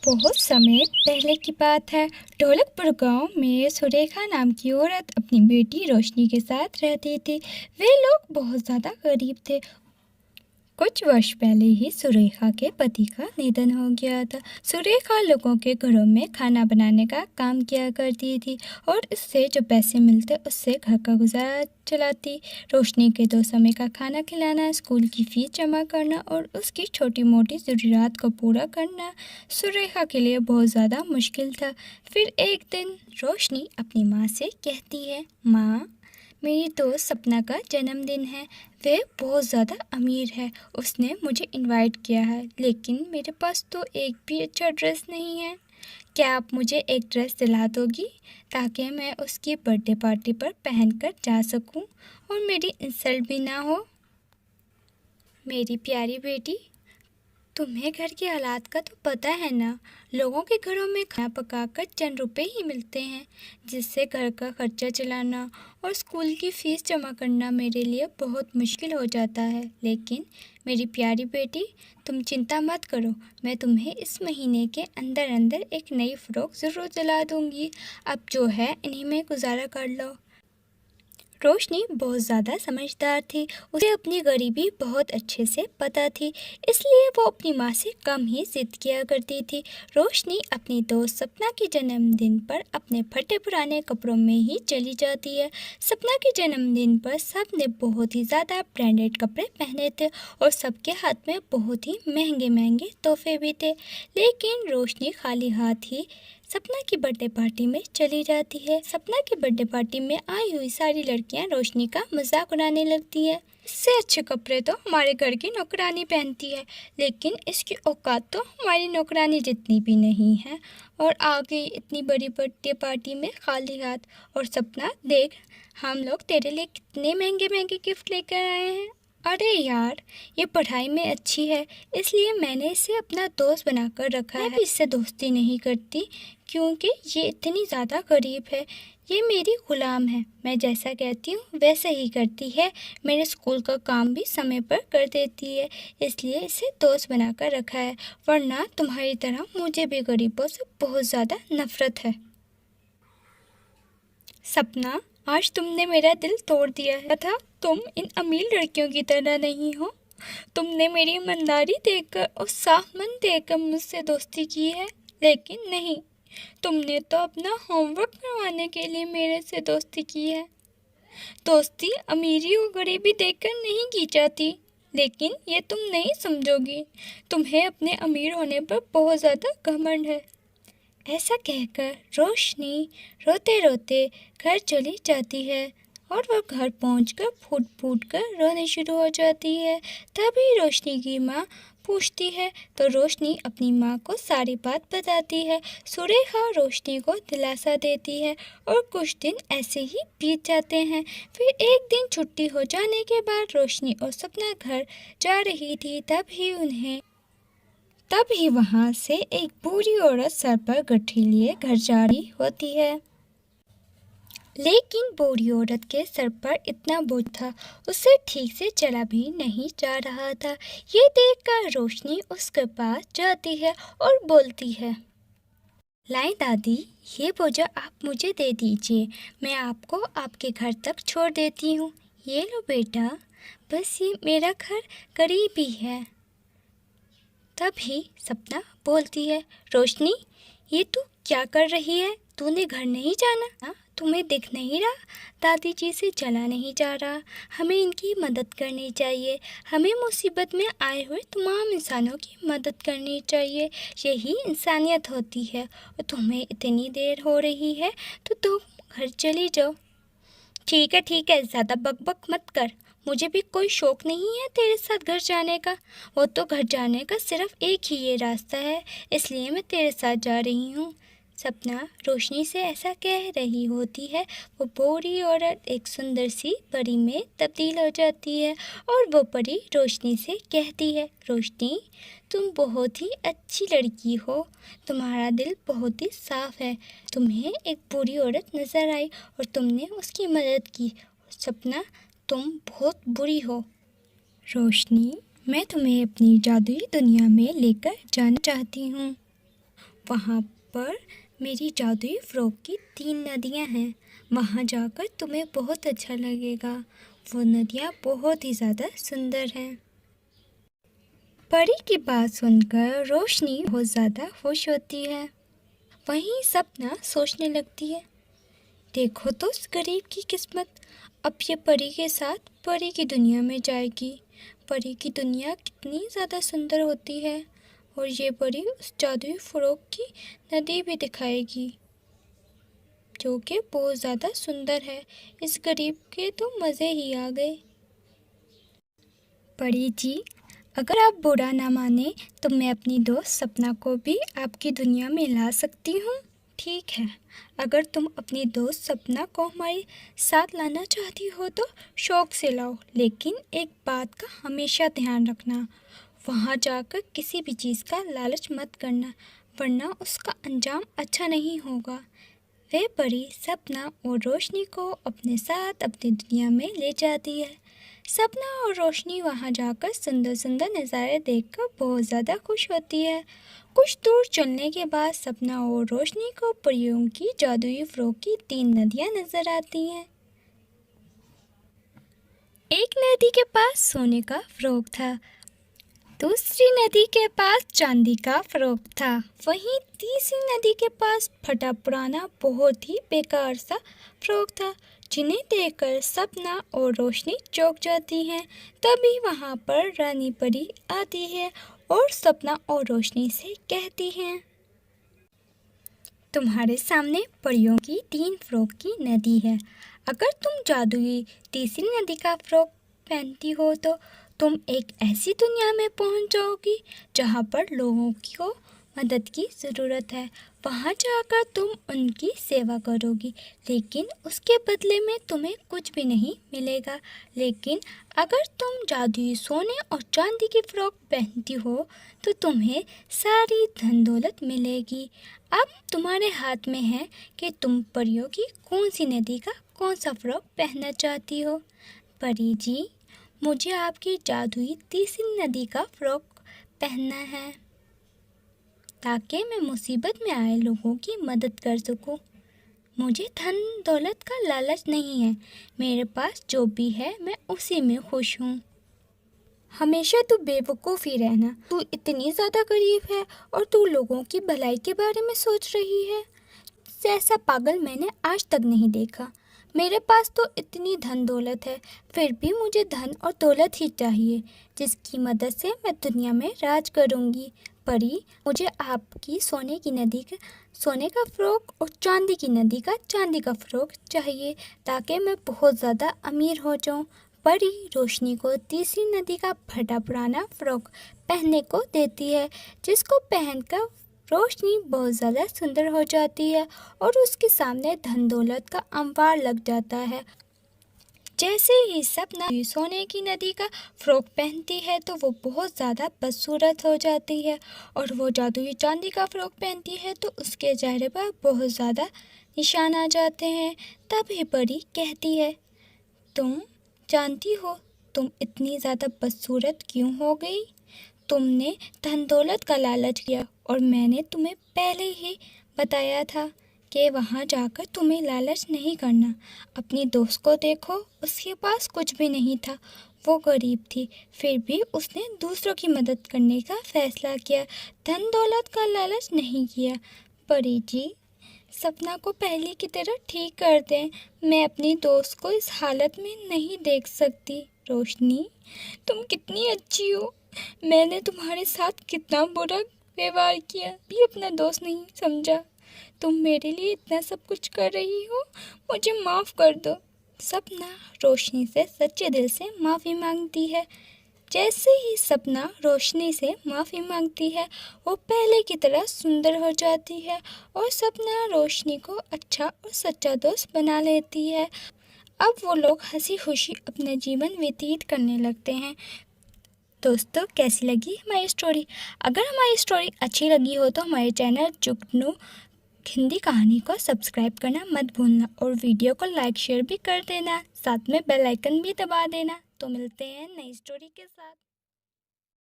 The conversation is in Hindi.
बहुत समय पहले की बात है। ढोलकपुर गांव में सुरेखा नाम की औरत अपनी बेटी रोशनी के साथ रहती थी। वे लोग बहुत ज़्यादा गरीब थे। कुछ वर्ष पहले ही सुरेखा के पति का निधन हो गया था। सुरेखा लोगों के घरों में खाना बनाने का काम किया करती थी और इससे जो पैसे मिलते उससे घर का गुजारा चलाती। रोशनी के 2 समय का खाना खिलाना, स्कूल की फीस जमा करना और उसकी छोटी मोटी ज़रूरियात को पूरा करना सुरेखा के लिए बहुत ज़्यादा मुश्किल था। फिर एक दिन रोशनी अपनी माँ से कहती है, माँ, मेरी दोस्त सपना का जन्मदिन है। वह बहुत ज़्यादा अमीर है। उसने मुझे इनवाइट किया है, लेकिन मेरे पास तो एक भी अच्छा ड्रेस नहीं है। क्या आप मुझे एक ड्रेस दिला दोगी ताकि मैं उसकी बर्थडे पार्टी पर पहनकर जा सकूं और मेरी इंसल्ट भी ना हो? मेरी प्यारी बेटी, तुम्हें घर के हालात का तो पता है ना। लोगों के घरों में खाना पकाकर चंद रुपए ही मिलते हैं, जिससे घर का खर्चा चलाना और स्कूल की फ़ीस जमा करना मेरे लिए बहुत मुश्किल हो जाता है। लेकिन मेरी प्यारी बेटी, तुम चिंता मत करो, मैं तुम्हें इस महीने के अंदर अंदर एक नई फ़्रॉक ज़रूर दिला दूँगी। अब जो है इन्हीं में गुजारा कर लो। रोशनी बहुत ज़्यादा समझदार थी। उसे अपनी गरीबी बहुत अच्छे से पता थी, इसलिए वो अपनी माँ से कम ही ज़िद किया करती थी। रोशनी अपनी दोस्त सपना के जन्मदिन पर अपने फटे पुराने कपड़ों में ही चली जाती है। सपना के जन्मदिन पर सब ने बहुत ही ज़्यादा ब्रांडेड कपड़े पहने थे और सबके हाथ में बहुत ही महंगे महंगे तोहफे भी थे, लेकिन रोशनी खाली हाथ ही सपना की बर्थडे पार्टी में चली जाती है। सपना की बर्थडे पार्टी में आई हुई सारी लड़कियां रोशनी का मजाक उड़ाने लगती है। इससे अच्छे कपड़े तो हमारे घर की नौकरानी पहनती है, लेकिन इसकी औकात तो हमारी नौकरानी जितनी भी नहीं है और आ गई इतनी बड़ी बर्थडे पार्टी में खाली हाथ। और सपना देख, हम लोग तेरे लिए कितने महंगे महंगे गिफ्ट लेकर आए हैं। अरे यार, ये पढ़ाई में अच्छी है, इसलिए मैंने इसे अपना दोस्त बनाकर रखा है। मैं भी इससे दोस्ती नहीं करती क्योंकि ये इतनी ज़्यादा गरीब है। ये मेरी ग़ुलाम है, मैं जैसा कहती हूँ वैसा ही करती है। मेरे स्कूल का काम भी समय पर कर देती है, इसलिए इसे दोस्त बनाकर रखा है, वरना तुम्हारी तरह मुझे भी गरीबों से बहुत ज़्यादा नफ़रत है। सपना, आज तुमने मेरा दिल तोड़ दिया है। तथा तुम इन अमीर लड़कियों की तरह नहीं हो। तुमने मेरी ईमानदारी देखकर और साफ मन देखकर मुझसे दोस्ती की है, लेकिन नहीं, तुमने तो अपना होमवर्क करवाने के लिए मेरे से दोस्ती की है। दोस्ती अमीरी और गरीबी देखकर नहीं की जाती, लेकिन ये तुम नहीं समझोगी। तुम्हें अपने अमीर होने पर बहुत ज़्यादा घमंड है। ऐसा कहकर रोशनी रोते रोते घर चली जाती है और वह घर पहुंचकर फूट फूट कर रोने शुरू हो जाती है। तभी रोशनी की माँ पूछती है तो रोशनी अपनी माँ को सारी बात बताती है। सुरेखा रोशनी को दिलासा देती है और कुछ दिन ऐसे ही बीत जाते हैं। फिर एक दिन छुट्टी हो जाने के बाद रोशनी और सपना घर जा रही थी, तभी वहाँ से एक बूढ़ी औरत सर पर गठरी लिए घर जा रही होती है। लेकिन बूढ़ी औरत के सर पर इतना बोझ था, उससे ठीक से चला भी नहीं जा रहा था। ये देखकर रोशनी उसके पास जाती है और बोलती है, लाएं दादी, ये बोझा आप मुझे दे दीजिए, मैं आपको आपके घर तक छोड़ देती हूँ। ये लो बेटा, बस ये मेरा घर करीब ही है। तभी सपना बोलती है, रोशनी, ये तू क्या कर रही है? तूने घर नहीं जाना? हाँ, तुम्हें दिख नहीं रहा दादी जी से चला नहीं जा रहा? हमें इनकी मदद करनी चाहिए। हमें मुसीबत में आए हुए तमाम इंसानों की मदद करनी चाहिए। यही इंसानियत होती है। और तुम्हें इतनी देर हो रही है तो तुम घर चली जाओ। ठीक है, ज़्यादा बकबक मत कर। मुझे भी कोई शौक़ नहीं है तेरे साथ घर जाने का। वो तो घर जाने का सिर्फ एक ही ये रास्ता है, इसलिए मैं तेरे साथ जा रही हूँ। सपना रोशनी से ऐसा कह रही होती है, वो बूढ़ी औरत एक सुंदर सी परी में तब्दील हो जाती है और वो परी रोशनी से कहती है, रोशनी, तुम बहुत ही अच्छी लड़की हो, तुम्हारा दिल बहुत ही साफ़ है। तुम्हें एक बूढ़ी औरत नज़र आई और तुमने उसकी मदद की। सपना, तुम बहुत बुरी हो। रोशनी, मैं तुम्हें अपनी जादुई दुनिया में लेकर जाना चाहती हूँ। वहाँ पर मेरी जादुई फ्रॉक की 3 नदियाँ हैं। वहाँ जाकर तुम्हें बहुत अच्छा लगेगा। वो नदियाँ बहुत ही ज़्यादा सुंदर हैं। परी की बात सुनकर रोशनी बहुत ज़्यादा खुश होती है। वहीं सपना सोचने लगती है, देखो तो उस गरीब की किस्मत, अब ये परी के साथ परी की दुनिया में जाएगी। परी की दुनिया कितनी ज़्यादा सुंदर होती है और ये परी उस जादुई फ्रॉक की नदी भी दिखाएगी जो कि बहुत ज़्यादा सुंदर है। इस गरीब के तो मज़े ही आ गए। परी जी, अगर आप बुरा ना माने तो मैं अपनी दोस्त सपना को भी आपकी दुनिया में ला सकती हूँ। ठीक है, अगर तुम अपनी दोस्त सपना को हमारे साथ लाना चाहती हो तो शौक़ से लाओ, लेकिन एक बात का हमेशा ध्यान रखना, वहाँ जाकर किसी भी चीज़ का लालच मत करना, वरना उसका अंजाम अच्छा नहीं होगा। वह परी सपना और रोशनी को अपने साथ अपनी दुनिया में ले जाती है। सपना और रोशनी वहाँ जाकर सुंदर सुंदर नज़ारे देखकर बहुत ज़्यादा खुश होती है। कुछ दूर चलने के बाद सपना और रोशनी को परियों की जादुई फ्रॉक की 3 नदियाँ नज़र आती हैं। एक नदी के पास सोने का फ्रॉक था, दूसरी नदी के पास चांदी का फ्रॉक था, वहीं तीसरी नदी के पास फटा पुराना बहुत ही बेकार सा फ्रॉक था, जिन्हें देखकर सपना और रोशनी चौंक जाती हैं। तभी वहाँ पर रानी परी आती है और सपना और रोशनी से कहती हैं, तुम्हारे सामने परियों की 3 फ्रॉक की नदी है। अगर तुम जादुई तीसरी नदी का फ्रॉक पहनती हो तो तुम एक ऐसी दुनिया में पहुंच जाओगी जहां पर लोगों को मदद की ज़रूरत है। वहां जाकर तुम उनकी सेवा करोगी, लेकिन उसके बदले में तुम्हें कुछ भी नहीं मिलेगा। लेकिन अगर तुम जादुई सोने और चांदी की फ्रॉक पहनती हो तो तुम्हें सारी धन दौलत मिलेगी। अब तुम्हारे हाथ में है कि तुम परियों की कौन सी नदी का कौन सा फ्रॉक पहनना चाहती हो। परी जी, मुझे आपकी जादुई तीसरी नदी का फ्रॉक पहनना है ताकि मैं मुसीबत में आए लोगों की मदद कर सकूं। मुझे धन दौलत का लालच नहीं है, मेरे पास जो भी है मैं उसी में खुश हूँ। हमेशा तू बेवकूफ़ ही रहना, तू इतनी ज़्यादा गरीब है और तू लोगों की भलाई के बारे में सोच रही है। ऐसा पागल मैंने आज तक नहीं देखा। मेरे पास तो इतनी धन दौलत है, फिर भी मुझे धन और दौलत ही चाहिए जिसकी मदद से मैं दुनिया में राज करूँगी। परी, मुझे आपकी सोने की नदी का सोने का फ्रॉक और चांदी की नदी का चांदी का फ्रॉक चाहिए ताकि मैं बहुत ज़्यादा अमीर हो जाऊँ। परी रोशनी को तीसरी नदी का फटा पुराना फ्रॉक पहनने को देती है, जिसको पहनकर रोशनी बहुत ज़्यादा सुंदर हो जाती है और उसके सामने धन दौलत का अंबार लग जाता है। जैसे ही सपना सोने की नदी का फ्रॉक पहनती है तो वो बहुत ज़्यादा बदसूरत हो जाती है, और वो जादुई चांदी का फ्रॉक पहनती है तो उसके चेहरे पर बहुत ज़्यादा निशान आ जाते हैं। तभी परी कहती है, तुम जानती हो तुम इतनी ज़्यादा बदसूरत क्यों हो गई? तुमने धन दौलत का लालच किया और मैंने तुम्हें पहले ही बताया था कि वहाँ जाकर तुम्हें लालच नहीं करना। अपनी दोस्त को देखो, उसके पास कुछ भी नहीं था, वो गरीब थी, फिर भी उसने दूसरों की मदद करने का फ़ैसला किया, धन दौलत का लालच नहीं किया। परी जी, सपना को पहले की तरह ठीक कर दें, मैं अपनी दोस्त को इस हालत में नहीं देख सकती। रोशनी, तुम कितनी अच्छी हो, मैंने तुम्हारे साथ कितना बुरा व्यवहार किया, भी अपना दोस्त नहीं समझा। तुम मेरे लिए इतना सब कुछ कर रही हो, मुझे माफ़ कर दो। सपना रोशनी से सच्चे दिल से माफ़ी मांगती है। जैसे ही सपना रोशनी से माफ़ी मांगती है, वो पहले की तरह सुंदर हो जाती है और सपना रोशनी को अच्छा और सच्चा दोस्त बना लेती है। अब वो लोग हंसी खुशी अपना जीवन व्यतीत करने लगते हैं। दोस्तों, कैसी लगी हमारी स्टोरी? अगर हमारी स्टोरी अच्छी लगी हो तो हमारे चैनल जुगनू हिंदी कहानी को सब्सक्राइब करना मत भूलना और वीडियो को लाइक शेयर भी कर देना, साथ में बेल आइकन भी दबा देना। तो मिलते हैं नई स्टोरी के साथ।